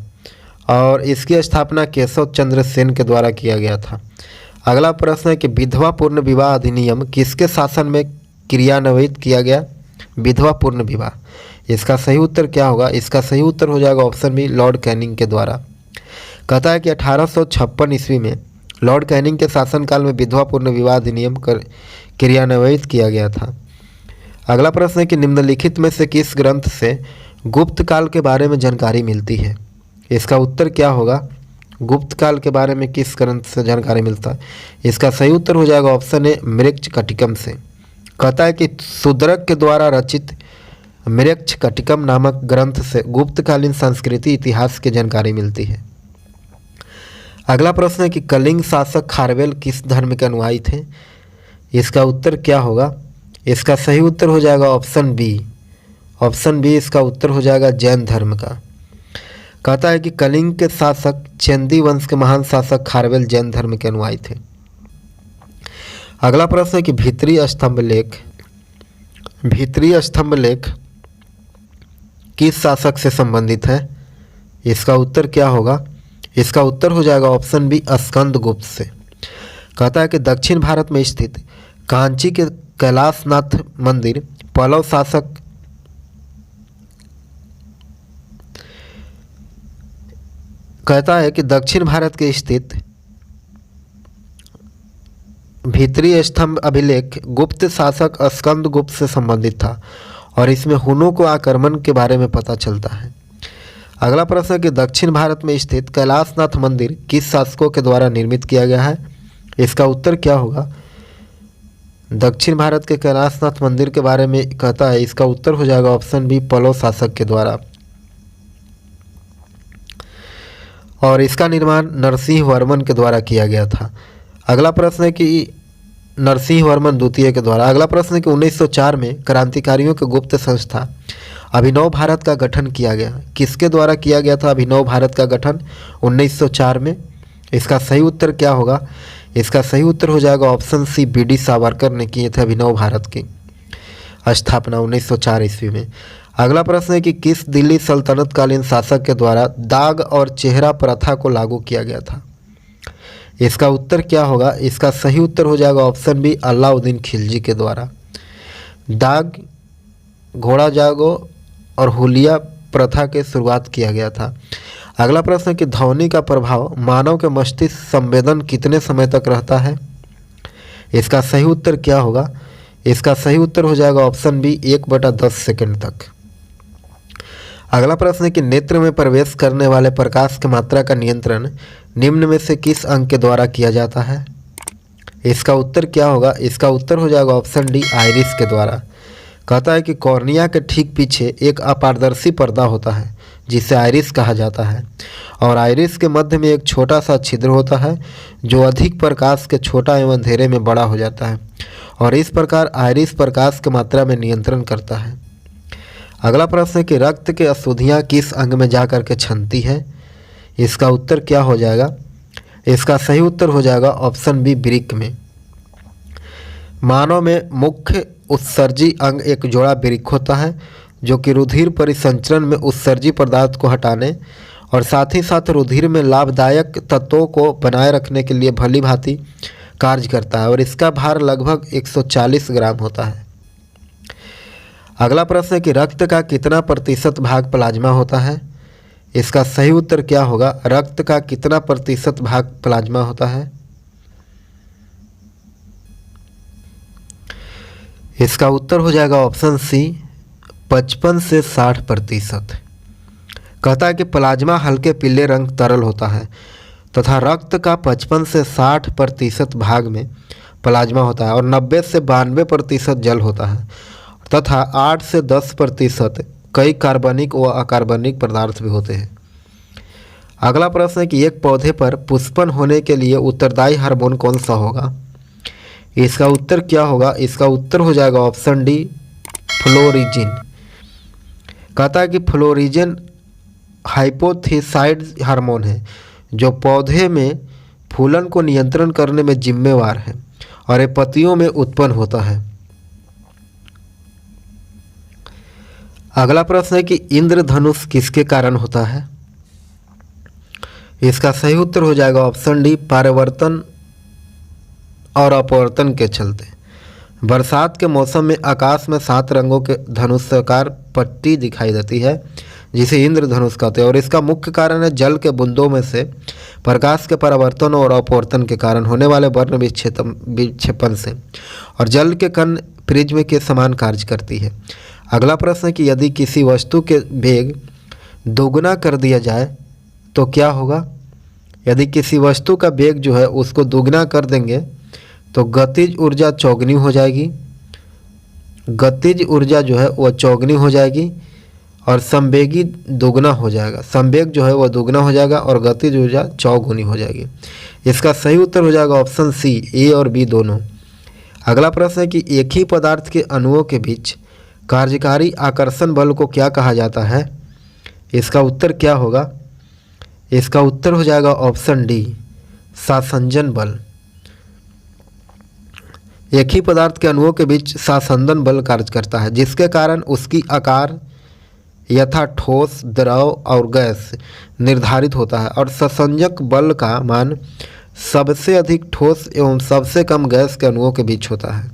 और इसकी स्थापना केशव चंद्र सेन के द्वारा किया गया था। अगला प्रश्न है कि विधवा पूर्ण विवाह अधिनियम किसके शासन में क्रियान्वित किया गया? विधवा पूर्ण विवाह, इसका सही उत्तर क्या होगा? इसका सही उत्तर हो जाएगा ऑप्शन बी, लॉर्ड कैनिंग के द्वारा। कहता है कि 1856 ईस्वी में लॉर्ड कैनिंग के शासनकाल में विधवा पूर्ण विवाह अधिनियम क्रियान्वित किया गया था। अगला प्रश्न है कि निम्नलिखित में से किस ग्रंथ से गुप्त काल के बारे में जानकारी मिलती है? इसका उत्तर क्या होगा? गुप्त काल के बारे में किस ग्रंथ से जानकारी मिलता है? इसका सही उत्तर हो जाएगा ऑप्शन ए, मृच्छकटिकम से। कहता है कि शूद्रक के द्वारा रचित मृच्छकटिकम नामक ग्रंथ से गुप्तकालीन संस्कृति इतिहास की जानकारी मिलती है। अगला प्रश्न है कि कलिंग शासक खारवेल किस धर्म के अनुयायी थे? इसका उत्तर क्या होगा? इसका सही उत्तर हो जाएगा ऑप्शन बी, ऑप्शन बी इसका उत्तर हो जाएगा जैन धर्म का। कहता है कि कलिंग के शासक चंदी वंश के महान शासक खारवेल जैन धर्म के अनुयायी थे। अगला प्रश्न है कि भीतरी स्तंभ लेख किस शासक से संबंधित है? इसका उत्तर क्या होगा? इसका उत्तर हो जाएगा ऑप्शन बी, स्कंदगुप्त से। कहता है कि दक्षिण भारत में स्थित कांची के कैलाशनाथ मंदिर पल्लव शासक कहता है कि दक्षिण भारत के स्थित भीतरी स्तंभ अभिलेख गुप्त शासक स्कंद गुप्त से संबंधित था और इसमें हुनों को आक्रमण के बारे में पता चलता है। अगला प्रश्न है कि दक्षिण भारत में स्थित कैलाशनाथ मंदिर किस शासकों के द्वारा निर्मित किया गया है? इसका उत्तर क्या होगा? दक्षिण भारत के कैलाशनाथ मंदिर के बारे में कहता है, इसका उत्तर हो जाएगा ऑप्शन बी, पल्लव शासक के द्वारा। और इसका निर्माण नरसिंह वर्मन के द्वारा किया गया था। अगला प्रश्न है कि नरसिंह वर्मन द्वितीय के द्वारा। अगला प्रश्न है कि 1904 में क्रांतिकारियों के गुप्त संस्था अभिनव भारत का गठन किया गया। किसके द्वारा किया गया था अभिनव भारत का गठन 1904 में? इसका सही उत्तर क्या होगा? इसका सही उत्तर हो जाएगा ऑप्शन सी, बी.डी. सावरकर ने किए थे अभिनव भारत की स्थापना 1904 ईस्वी में। अगला प्रश्न है कि किस दिल्ली सल्तनत कालीन शासक के द्वारा दाग और चेहरा प्रथा को लागू किया गया था? इसका उत्तर क्या होगा? इसका सही उत्तर हो जाएगा ऑप्शन बी, अलाउद्दीन खिलजी के द्वारा। दाग, घोड़ा जागो और हुलिया प्रथा के शुरुआत किया गया था। अगला प्रश्न है कि ध्वनि का प्रभाव मानव के मस्तिष्क संवेदन कितने समय तक रहता है? इसका सही उत्तर क्या होगा? इसका सही उत्तर हो जाएगा ऑप्शन बी, 1/10 सेकंड तक। अगला प्रश्न है कि नेत्र में प्रवेश करने वाले प्रकाश की मात्रा का नियंत्रण निम्न में से किस अंग के द्वारा किया जाता है? इसका उत्तर क्या होगा? इसका उत्तर हो जाएगा ऑप्शन डी, आइरिस के द्वारा। कहता है कि कॉर्निया के ठीक पीछे एक अपारदर्शी पर्दा होता है जिसे आइरिस कहा जाता है और आइरिस के मध्य में एक छोटा सा छिद्र होता है जो अधिक प्रकाश के छोटा एवं अंधेरे में बड़ा हो जाता है और इस प्रकार आइरिस प्रकाश की मात्रा में नियंत्रण करता है। अगला प्रश्न है कि रक्त के अशुद्धियाँ किस अंग में जाकर के छनती है? इसका उत्तर क्या हो जाएगा? इसका सही उत्तर हो जाएगा ऑप्शन बी, वृक्क में। मानव में मुख्य उत्सर्जी अंग एक जोड़ा वृक्क होता है जो कि रुधिर परिसंचरण में उत्सर्जी पदार्थ को हटाने और साथ ही साथ रुधिर में लाभदायक तत्वों को बनाए रखने के लिए भली भांति कार्य करता है और इसका भार लगभग 140 ग्राम होता है। अगला प्रश्न है कि रक्त का कितना प्रतिशत भाग प्लाज्मा होता है? इसका सही उत्तर क्या होगा? रक्त का कितना प्रतिशत भाग प्लाज्मा होता है? इसका उत्तर हो जाएगा ऑप्शन सी, 55 से 60%। कहता है कि प्लाज्मा हल्के पीले रंग तरल होता है तथा रक्त का 55 से 60% भाग में प्लाज्मा होता है और 90 से 92% जल होता है तथा 8 से 10% कई कार्बनिक व अकार्बनिक पदार्थ भी होते हैं। अगला प्रश्न है कि एक पौधे पर पुष्पन होने के लिए उत्तरदायी हार्मोन कौन सा होगा? इसका उत्तर क्या होगा? इसका उत्तर हो जाएगा ऑप्शन डी, फ्लोरिजिन। कहता है कि फ्लोरिजिन हाइपोथिसाइड हार्मोन है जो पौधे में फूलन को नियंत्रण करने में जिम्मेवार है और ये पत्तियों में उत्पन्न होता है। अगला प्रश्न है कि इंद्रधनुष किसके कारण होता है? इसका सही उत्तर हो जाएगा ऑप्शन डी, परावर्तन और अपवर्तन के चलते। बरसात के मौसम में आकाश में 7 रंगों के धनुषाकार पट्टी दिखाई देती है जिसे इंद्रधनुष कहते हैं और इसका मुख्य कारण है जल के बूंदों में से प्रकाश के परावर्तन और अपवर्तन के कारण होने वाले वर्ण विक्षेपण से और जल के कण प्रिज्म के समान कार्य करती है। अगला प्रश्न है कि यदि किसी वस्तु के वेग दोगुना कर दिया जाए तो क्या होगा? यदि किसी वस्तु का वेग जो है उसको दोगुना कर देंगे तो गतिज ऊर्जा चौगुनी हो जाएगी। गतिज ऊर्जा जो है वह चौगुनी हो जाएगी और संवेगी दोगुना हो जाएगा। संवेग जो है वह दोगुना हो जाएगा और गतिज ऊर्जा चौगुनी हो जाएगी। इसका सही उत्तर हो जाएगा ऑप्शन सी, ए और बी दोनों। अगला प्रश्न है कि एक ही पदार्थ के अणुओं के बीच कार्यकारी आकर्षण बल को क्या कहा जाता है? इसका उत्तर क्या होगा? इसका उत्तर हो जाएगा ऑप्शन डी, सासंजन बल। एक ही पदार्थ के अणुओं के बीच सासंजन बल कार्य करता है जिसके कारण उसकी आकार यथा ठोस, द्रव और गैस निर्धारित होता है और संसंजक बल का मान सबसे अधिक ठोस एवं सबसे कम गैस के अणुओं के बीच होता है।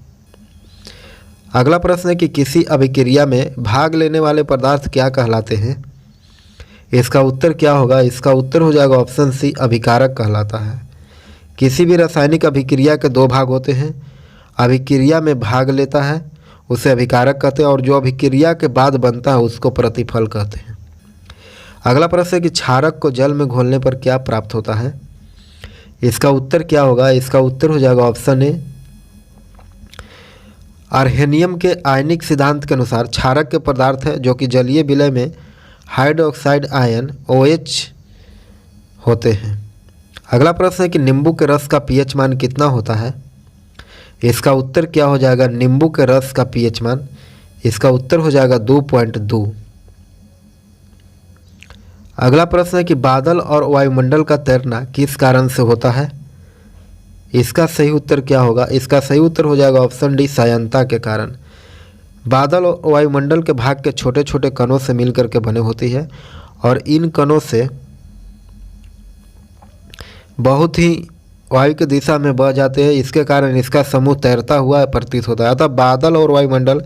अगला प्रश्न है कि किसी अभिक्रिया में भाग लेने वाले पदार्थ क्या कहलाते हैं? इसका उत्तर क्या होगा? इसका उत्तर हो जाएगा ऑप्शन सी, अभिकारक कहलाता है। किसी भी रासायनिक अभिक्रिया के दो भाग होते हैं। अभिक्रिया में भाग लेता है उसे अभिकारक कहते हैं, और जो अभिक्रिया के बाद बनता है उसको प्रतिफल कहते हैं। अगला प्रश्न है कि क्षारक को जल में घोलने पर क्या प्राप्त होता है? इसका उत्तर क्या होगा? इसका उत्तर हो जाएगा ऑप्शन ए, अर्हेनियम के आयनिक सिद्धांत के अनुसार क्षारक के पदार्थ है जो कि जलीय विलय में हाइड्रोक्साइड आयन OH होते हैं। अगला प्रश्न है कि नींबू के रस का pH मान कितना होता है? इसका उत्तर क्या हो जाएगा? नींबू के रस का pH मान, इसका उत्तर हो जाएगा 2.2। अगला प्रश्न है कि बादल और वायुमंडल का तैरना किस कारण से होता है? इसका सही उत्तर क्या होगा? इसका सही उत्तर हो जाएगा ऑप्शन डी, सायंता के कारण। बादल और वायुमंडल के भाग के छोटे छोटे कणों से मिलकर के बने होती है, और इन कणों से बहुत ही वायु की दिशा में बह जाते हैं। इसके कारण इसका समूह तैरता हुआ प्रतीत होता है। अतः बादल और वायुमंडल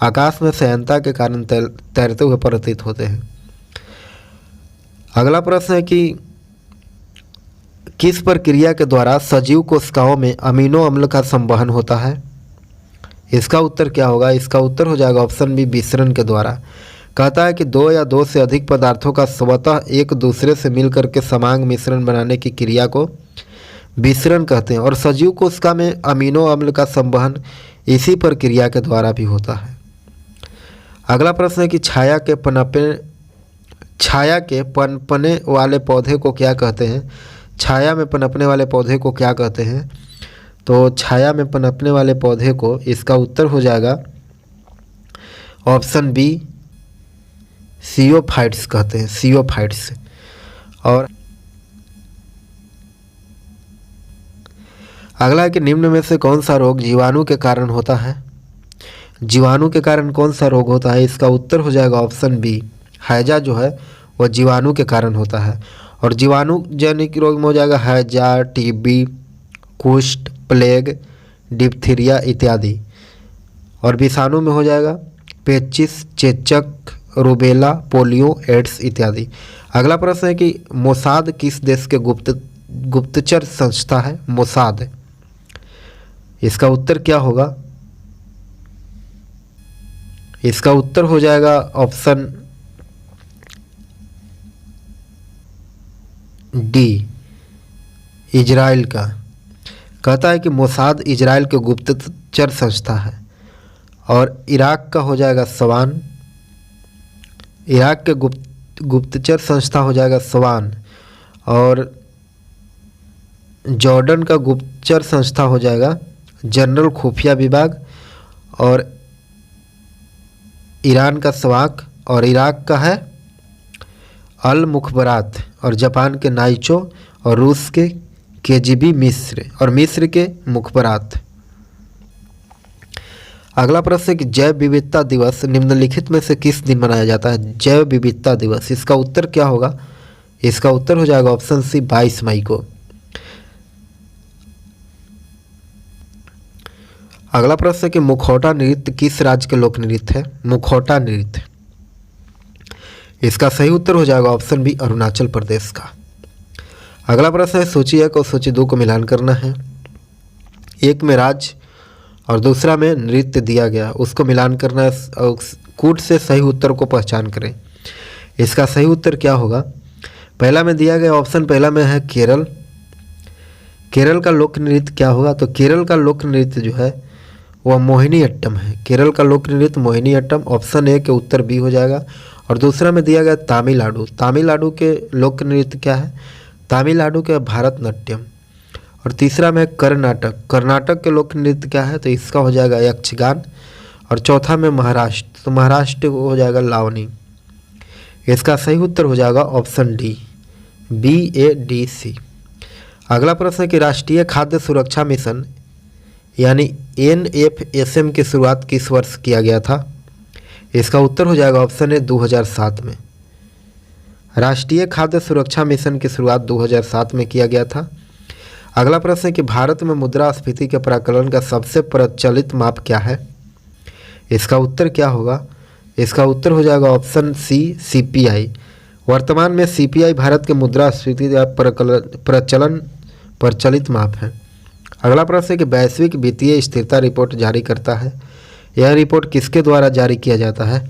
आकाश में सायंता के कारण तैरते हुए प्रतीत होते हैं। अगला प्रश्न है कि किस प्रक्रिया के द्वारा सजीव कोशिकाओं में अमीनो अम्ल का संवहन होता है? इसका उत्तर क्या होगा? इसका उत्तर हो जाएगा ऑप्शन बी, विसरण के द्वारा। कहता है कि दो या दो से अधिक पदार्थों का स्वतः एक दूसरे से मिलकर के समांग मिश्रण बनाने की क्रिया को विसरण कहते हैं, और सजीव कोशिका में अमीनो अम्ल का संवहन इसी प्रक्रिया के द्वारा भी होता है। अगला प्रश्न है कि छाया के पनपने वाले पौधे को क्या कहते हैं? छाया में पनपने वाले पौधे को क्या कहते हैं? तो छाया में पनपने वाले पौधे को, इसका उत्तर हो जाएगा ऑप्शन बी, सियोफाइट्स कहते हैं, सियोफाइट्स। और अगला है कि निम्न में से कौन सा रोग जीवाणु के कारण होता है? जीवाणु के कारण कौन सा रोग होता है? इसका उत्तर हो जाएगा ऑप्शन बी, हैजा जो है वह जीवाणु के कारण होता है। और जीवाणु जनित रोग में हो जाएगा हैजा, टीबी, कुष्ठ, प्लेग, डिप्थीरिया इत्यादि। और विषाणु में हो जाएगा पेचिस, चेचक, रूबेला, पोलियो, एड्स इत्यादि। अगला प्रश्न है कि मोसाद किस देश के गुप्तचर संस्था है? मोसाद, इसका उत्तर क्या होगा? इसका उत्तर हो जाएगा ऑप्शन डी, इजराइल का। कहता है कि मोसाद इजराइल के गुप्तचर संस्था है। और इराक का हो जाएगा स्वान, इराक के गुप्तचर संस्था हो जाएगा स्वान। और जॉर्डन का गुप्तचर संस्था हो जाएगा जनरल खुफिया विभाग। और ईरान का स्वाक, और इराक का है अल मुखबरात, और जापान के नाइचो, और रूस के KGB मिस्र, और मिस्र के मुखबरात। अगला प्रश्न है कि जैव विविधता दिवस निम्नलिखित में से किस दिन मनाया जाता है? जैव विविधता दिवस, इसका उत्तर क्या होगा? इसका उत्तर हो जाएगा ऑप्शन सी, 22 मई को। अगला प्रश्न है कि मुखौटा नृत्य किस राज्य के लोक नृत्य है? मुखौटा नृत्य, इसका सही उत्तर हो जाएगा ऑप्शन बी, अरुणाचल प्रदेश का। अगला प्रश्न है सूची 1 और सूची 2 को मिलान करना है। एक में राज्य और दूसरा में नृत्य दिया गया, उसको मिलान करना है। कूट से सही उत्तर को पहचान करें। इसका सही उत्तर क्या होगा? पहला में दिया गया ऑप्शन पहला में है केरल। केरल का लोक नृत्य क्या होगा? तो केरल का लोक नृत्य जो है वह मोहिनी अट्टम है। केरल का लोक नृत्य मोहिनी अट्टम, ऑप्शन ए के उत्तर बी हो जाएगा। और दूसरा में दिया गया तमिलनाडु। तमिलनाडु के लोक नृत्य क्या है? तमिलनाडु के भारतनाट्यम। और तीसरा में कर्नाटक। कर्नाटक के लोक नृत्य क्या है? तो इसका हो जाएगा यक्षगान। और चौथा में महाराष्ट्र, तो महाराष्ट्र हो जाएगा लावनी। इसका सही उत्तर हो जाएगा ऑप्शन डी, BADC। अगला प्रश्न है कि राष्ट्रीय खाद्य सुरक्षा मिशन यानी NFSM की शुरुआत किस वर्ष किया गया था? इसका उत्तर हो जाएगा ऑप्शन ए, 2007 में। राष्ट्रीय खाद्य सुरक्षा मिशन की शुरुआत 2007 में किया गया था। अगला प्रश्न है कि भारत में मुद्रास्फीति के प्राकलन का सबसे प्रचलित माप क्या है? इसका उत्तर क्या होगा? इसका उत्तर हो जाएगा ऑप्शन सी, सीपीआई। वर्तमान में सीपीआई भारत के मुद्रास्फीति का प्रचलित माप है। अगला प्रश्न है कि वैश्विक वित्तीय स्थिरता रिपोर्ट जारी करता है। यह रिपोर्ट किसके द्वारा जारी किया जाता है?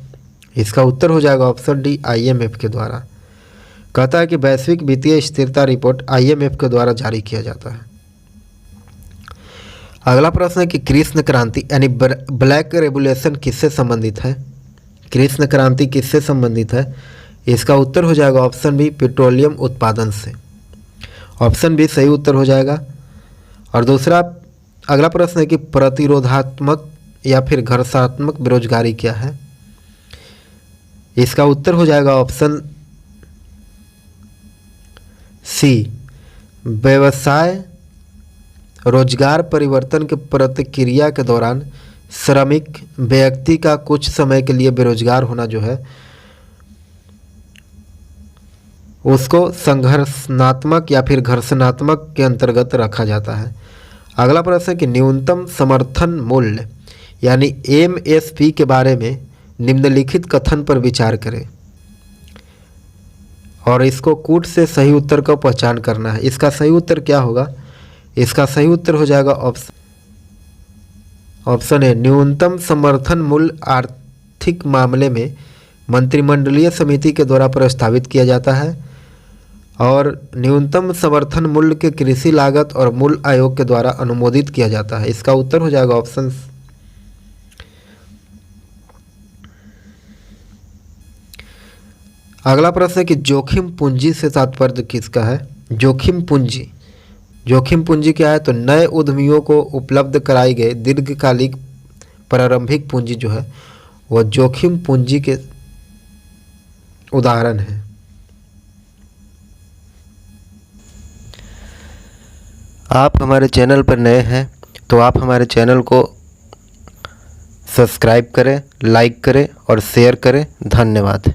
इसका उत्तर हो जाएगा ऑप्शन डी, आईएमएफ के द्वारा। कहता है कि वैश्विक वित्तीय स्थिरता रिपोर्ट आईएमएफ के द्वारा जारी किया जाता है। अगला प्रश्न है कि कृष्ण क्रांति यानी ब्लैक रेवोल्यूशन किससे संबंधित है? कृष्ण क्रांति किससे संबंधित है? इसका उत्तर हो जाएगा ऑप्शन बी, पेट्रोलियम उत्पादन से। ऑप्शन बी सही उत्तर हो जाएगा। और दूसरा अगला प्रश्न है कि प्रतिरोधात्मक या फिर घर्षणात्मक बेरोजगारी क्या है? इसका उत्तर हो जाएगा ऑप्शन सी, व्यवसाय रोजगार परिवर्तन के प्रतिक्रिया के दौरान श्रमिक व्यक्ति का कुछ समय के लिए बेरोजगार होना जो है उसको संघर्षणात्मक या फिर घर्षणात्मक के अंतर्गत रखा जाता है। अगला प्रश्न है कि न्यूनतम समर्थन मूल्य यानी एमएसपी के बारे में निम्नलिखित कथन पर विचार करें और इसको कूट से सही उत्तर को पहचान करना है। इसका सही उत्तर क्या होगा? इसका सही उत्तर हो जाएगा ऑप्शन ए, न्यूनतम समर्थन मूल्य आर्थिक मामले में मंत्रिमंडलीय समिति के द्वारा प्रस्तावित किया जाता है और न्यूनतम समर्थन मूल्य के कृषि लागत और मूल्य आयोग के द्वारा अनुमोदित किया जाता है। इसका उत्तर हो जाएगा ऑप्शन। अगला प्रश्न है कि जोखिम पूंजी से तात्पर्य किसका है? जोखिम पूंजी, जोखिम पूंजी क्या है? तो नए उद्यमियों को उपलब्ध कराई गई दीर्घकालिक प्रारंभिक पूंजी जो है वह जोखिम पूंजी के उदाहरण है। आप हमारे चैनल पर नए हैं तो आप हमारे चैनल को सब्सक्राइब करें, लाइक करें और शेयर करें। धन्यवाद।